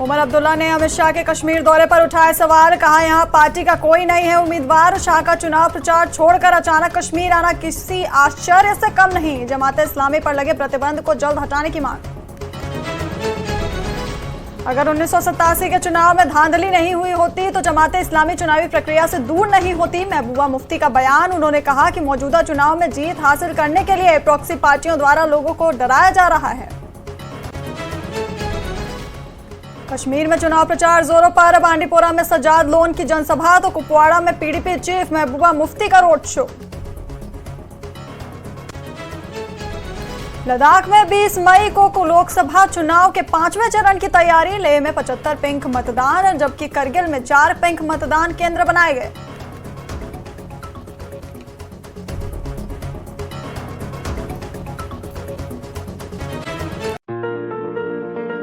उमर अब्दुल्ला ने अमित शाह के कश्मीर दौरे पर उठाए सवाल, कहा यहां पार्टी का कोई नहीं है उम्मीदवार। शाह का चुनाव प्रचार छोड़कर अचानक कश्मीर आना किसी आश्चर्य से कम नहीं। जमात इस्लामी पर लगे प्रतिबंध को जल्द हटाने की मांग। अगर 1987 के चुनाव में धांधली नहीं हुई होती तो जमात इस्लामी चुनावी प्रक्रिया से दूर नहीं होती। महबूबा मुफ्ती का बयान। उन्होंने कहा कि मौजूदा चुनाव में जीत हासिल करने के लिए प्रॉक्सी पार्टियों द्वारा लोगों को डराया जा रहा है। कश्मीर में चुनाव प्रचार जोरों पर। बांडीपोरा में सजाद लोन की जनसभा तो कुपवाड़ा में पीडीपी चीफ महबूबा मुफ्ती का रोड शो। लद्दाख में 20 मई को लोकसभा चुनाव के 5वें चरण की तैयारी। लेह में 75 पिंक मतदान जबकि करगिल में 4 पिंक मतदान केंद्र बनाए गए।